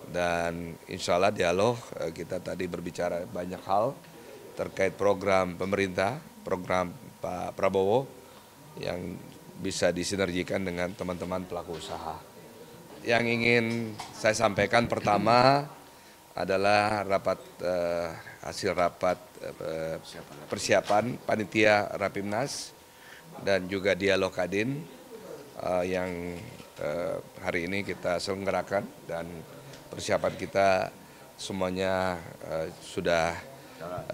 Dan insya Allah dialog kita tadi berbicara banyak hal terkait program pemerintah, program Pak Prabowo yang bisa disinergikan dengan teman-teman pelaku usaha. Yang ingin saya sampaikan pertama adalah hasil rapat persiapan panitia Rapimnas dan juga dialog Kadin yang hari ini kita selenggarakan, dan persiapan kita semuanya sudah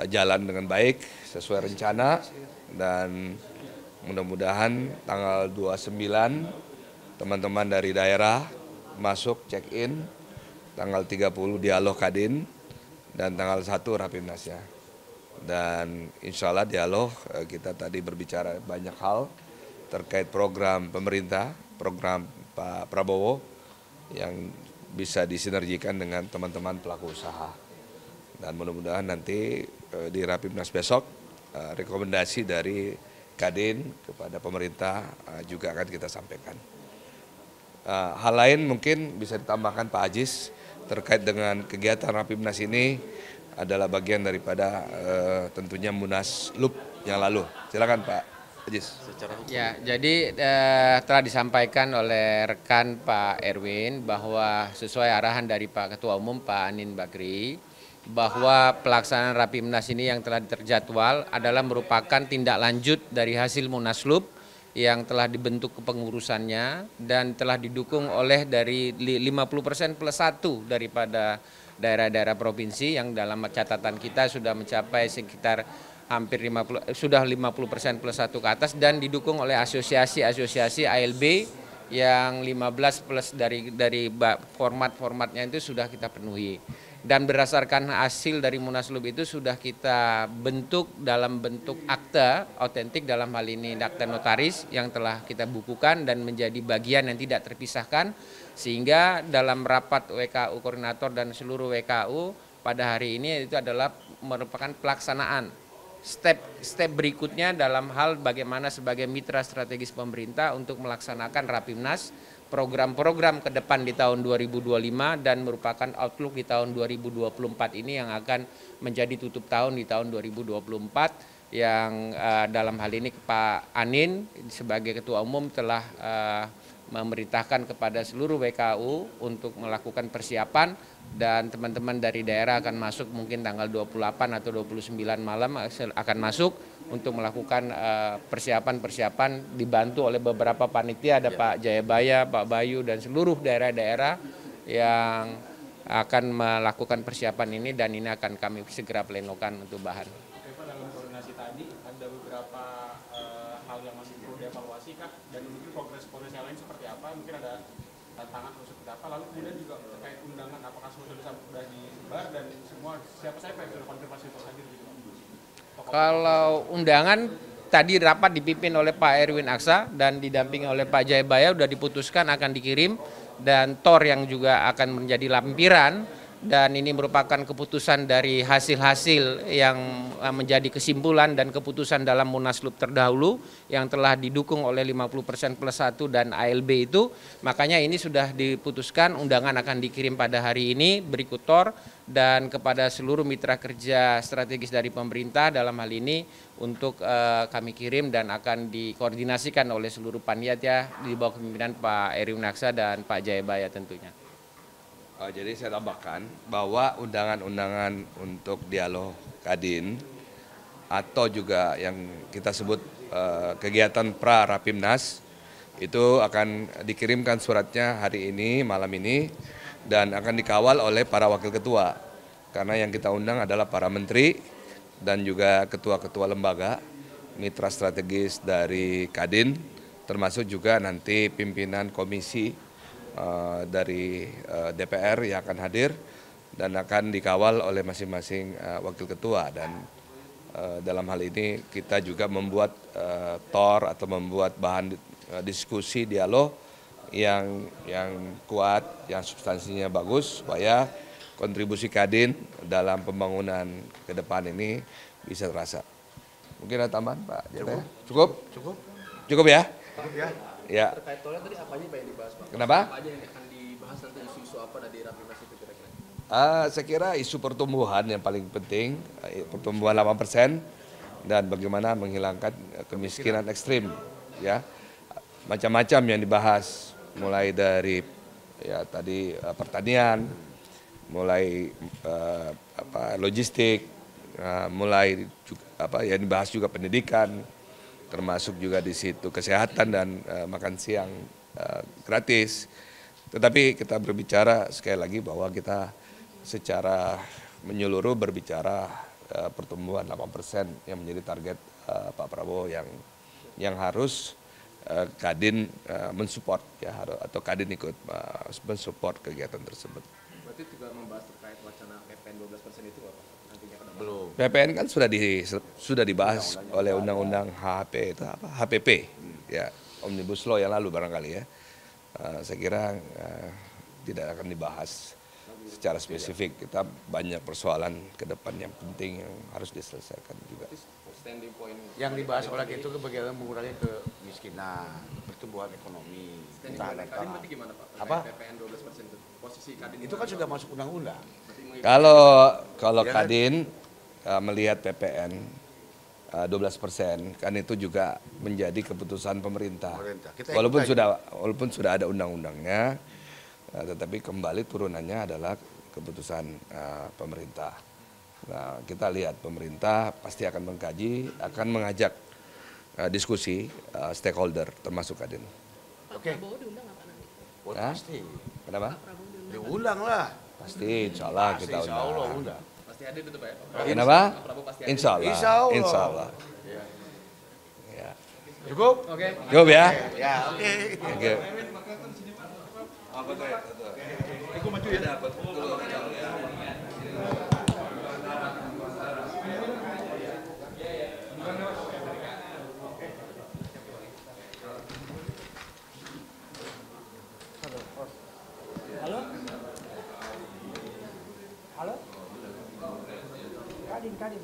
jalan dengan baik sesuai rencana, dan mudah-mudahan tanggal 29 teman-teman dari daerah masuk check-in, tanggal 30 dialog Kadin, dan tanggal 1 Rapimnasnya. Dan insya Allah dialog kita tadi berbicara banyak hal terkait program pemerintah, program Pak Prabowo yang bisa disinergikan dengan teman-teman pelaku usaha. Dan mudah-mudahan nanti di Rapimnas besok rekomendasi dari Kadin kepada pemerintah juga akan kita sampaikan. Hal lain mungkin bisa ditambahkan Pak Ajis terkait dengan kegiatan Rapimnas ini adalah bagian daripada tentunya Munaslup yang lalu. Silakan Pak Ajis. Ya, jadi telah disampaikan oleh rekan Pak Erwin bahwa sesuai arahan dari Pak Ketua Umum Pak Anin Bakri, bahwa pelaksanaan Rapimnas ini yang telah terjadwal adalah merupakan tindak lanjut dari hasil Munaslup yang telah dibentuk kepengurusannya dan telah didukung oleh dari 50% plus 1 daripada daerah-daerah provinsi yang dalam catatan kita sudah mencapai sekitar hampir 50% plus 1 ke atas, dan didukung oleh asosiasi ALB yang 15 plus dari formatnya itu sudah kita penuhi. Dan berdasarkan hasil dari Munaslup itu sudah kita bentuk dalam bentuk akta otentik, dalam hal ini akta notaris yang telah kita bukukan dan menjadi bagian yang tidak terpisahkan, sehingga dalam rapat WKU koordinator dan seluruh WKU pada hari ini itu adalah merupakan pelaksanaan step berikutnya dalam hal bagaimana sebagai mitra strategis pemerintah untuk melaksanakan Rapimnas, program-program ke depan di tahun 2025 dan merupakan outlook di tahun 2024 ini yang akan menjadi tutup tahun di tahun 2024, yang dalam hal ini Pak Anin sebagai Ketua Umum telah memerintahkan kepada seluruh WKU untuk melakukan persiapan, dan teman-teman dari daerah akan masuk mungkin tanggal 28 atau 29 malam akan masuk untuk melakukan persiapan dibantu oleh beberapa panitia, ada Pak Jayabaya, Pak Bayu, dan seluruh daerah-daerah yang akan melakukan persiapan ini, dan ini akan kami segera plenokan untuk bahan. Oke Pak, dalam koordinasi tadi ada beberapa hal yang masih perlu dievaluasi Kak, dan mungkin progres yang lain seperti apa, mungkin ada tantangan atau seperti apa, lalu kemudian juga terkait undangan apakah sudah disebar dan semua siapa saya yang sudah konfirmasi untuk hadir gitu. Kalau undangan tadi rapat dipimpin oleh Pak Erwin Aksa dan didampingi oleh Pak Jayabaya sudah diputuskan akan dikirim, dan TOR yang juga akan menjadi lampiran, dan ini merupakan keputusan dari hasil-hasil yang menjadi kesimpulan dan keputusan dalam Munaslup terdahulu yang telah didukung oleh 50% plus 1 dan ALB itu. Makanya ini sudah diputuskan undangan akan dikirim pada hari ini berikut TOR dan kepada seluruh mitra kerja strategis dari pemerintah dalam hal ini untuk kami kirim dan akan dikoordinasikan oleh seluruh panitia di bawah kepemimpinan Pak Erwin Aksa dan Pak Jayabaya tentunya. Jadi saya tambahkan bahwa undangan-undangan untuk dialog Kadin atau juga yang kita sebut kegiatan pra Rapimnas itu akan dikirimkan suratnya hari ini, malam ini, dan akan dikawal oleh para wakil ketua. Karena yang kita undang adalah para menteri dan juga ketua-ketua lembaga, mitra strategis dari Kadin, termasuk juga nanti pimpinan komisi dari DPR yang akan hadir dan akan dikawal oleh masing-masing wakil ketua. Dan dalam hal ini kita juga membuat TOR atau membuat bahan diskusi dialog yang kuat, yang substansinya bagus, supaya kontribusi Kadin dalam pembangunan ke depan ini bisa terasa. Mungkin ada tambahan Pak? Cukup? Cukup ya? Cukup ya. Ya. Terkait tolnya tadi apa aja Pak yang dibahas Pak? Kenapa? Apa aja yang akan dibahas nanti, isu-isu apa dari Rapimnas itu kira-kira? Saya kira isu pertumbuhan yang paling penting, pertumbuhan 8% dan bagaimana menghilangkan kemiskinan ekstrim, ya. Macam-macam yang dibahas, mulai dari ya tadi pertanian, mulai logistik, mulai yang dibahas juga pendidikan, termasuk juga di situ kesehatan dan makan siang gratis. Tetapi kita berbicara sekali lagi bahwa kita secara menyeluruh berbicara pertumbuhan 8% yang menjadi target Pak Prabowo yang harus Kadin mensupport ya, atau Kadin ikut mensupport kegiatan tersebut. Berarti juga membahas terkait wacana PPN 12% itu apa? Nantinya ke depan. Belum. PPN kan sudah dibahas oleh Undang-Undang HPP ya, Omnibus Law yang lalu barangkali ya. Saya kira tidak akan dibahas secara spesifik. Kita banyak persoalan ke depan yang penting yang harus diselesaikan juga. Standing point. Yang dibahas oleh itu bagaimana mengurangi kemiskinan, pertumbuhan ekonomi, Kadin berarti gimana Pak? Apa? PPN 12% itu posisi Kadin Itu kan sudah masuk undang-undang. Kalau Ya kan? Kadin melihat PPN 12% kan itu juga menjadi keputusan pemerintah. Kita Walaupun ikut sudah ada undang-undangnya, tetapi kembali turunannya adalah keputusan pemerintah. Nah, kita lihat pemerintah pasti akan mengkaji, akan mengajak diskusi stakeholder termasuk Kadin. Pak Oke. Prabowo diundang apa nanti? Oh, Ya? pasti. Kenapa? Pak Prabowo diundang. Diundang lah. Pasti, insya Allah Pasti, kita insya Allah undang. undang. pasti hadir itu Pak ya? Kenapa? Pak Prabowo pasti hadir. Insya Allah. Insya Allah. Insya Allah. Ya. Cukup? Oke. Cukup ya. Ya, oke. Oke. Kadin.